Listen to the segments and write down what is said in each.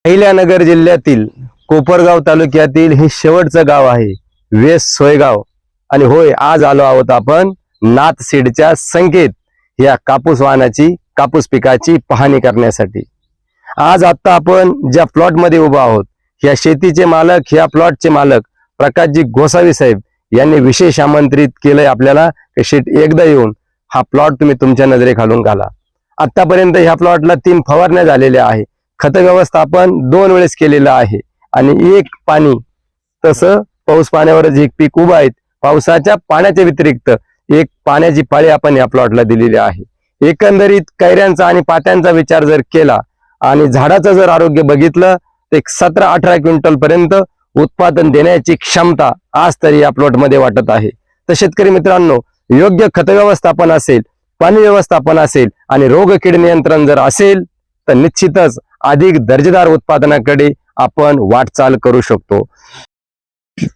अहिल्यानगर जिल्ह्यातील कोपरगाव तालुक्यातील हे शेवटचं गाव आहे वेस सोयगाव। आणि होय, आज आलो आहोत आपण नाथ सीडच्या संकेत या कापूस वाहनाची कापूस पिकाची पाहणी करण्यासाठी। आज आता आपण ज्या प्लॉट मध्ये उभा आहोत या शेतीचे मालक, या प्लॉटचे मालक प्रकाशजी गोसावी साहेब यांनी विशेष आमंत्रित केलंय आपल्याला की शेट एकदा येऊन हा प्लॉट तुम्ही तुमच्या नजरेखालून घाला। आतापर्यंत ह्या प्लॉटला 3 फवारण्या झालेल्या आहे, खत व्यवस्थापन 2 वेळेस केलेलं आहे आणि एक पाणी, तसं पाऊस पाण्यावरच एक पीक उभं आहे। पावसाच्या पाण्याच्या व्यतिरिक्त एक पाण्याची पाळी आपण या प्लॉटला दिलेली आहे। एकंदरीत कैऱ्यांचा आणि पात्यांचा विचार जर केला आणि झाडाचं जर आरोग्य बघितलं तर 17-18 क्विंटल पर्यंत उत्पादन देण्याची क्षमता आज तरी या प्लॉट मध्ये वाटत आहे। तर शेतकरी मित्रांनो, योग्य खत व्यवस्थापन असेल, पाणी व्यवस्थापन असेल आणि रोग कीड नियंत्रण जर असेल तर निश्चितच अधिक दर्जेदार उत्पादनाकडे आपण वाटचाल करू शकतो।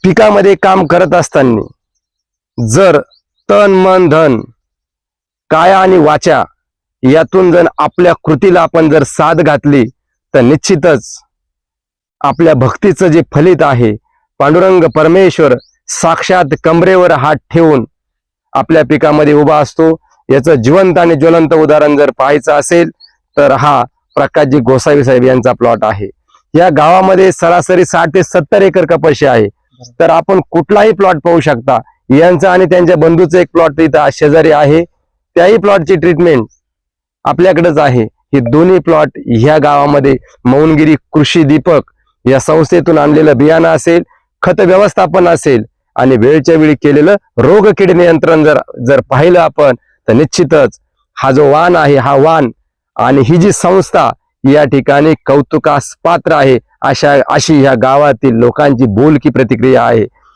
पिकामध्ये काम करत असताना जर तन मन धन काया आणि वाचा यातून जर आपल्या कृतीला आपण जर साथ घातली तर निश्चितच आपल्या भक्तीचं जे फलित आहे, पांडुरंग परमेश्वर साक्षात कमरेवर हात ठेवून आपल्या पिकामध्ये उभा असतो। याचं जिवंत आणि ज्वलंत उदाहरण जर पाहायचं असेल तर हा प्रकाशजी गोसावी साहेब यांचा प्लॉट आहे। या गावामध्ये सरासरी 60 ते 70 एकर कपाशी आहे। तर आपण कुठलाही प्लॉट पाहू शकता। यांचा आणि त्यांच्या बंधूचा एक प्लॉट इथं शेजारी आहे, त्याही प्लॉटची ट्रीटमेंट आपल्याकडेच आहे। हे दोन्ही प्लॉट ह्या गावामध्ये मौनगिरी कृषी दीपक या संस्थेतून आणलेलं बियाणं असेल, खत व्यवस्थापन असेल आणि वेळच्या वेळी केलेलं रोग कीड नियंत्रण जर पाहिलं आपण तर निश्चितच हा जो वाण आहे, हा वाण आणि ही जी संस्था या ठिकाणी कौतुकास पात्र आहे अशी ह्या गावातील लोकांची बोलकी प्रतिक्रिया आहे।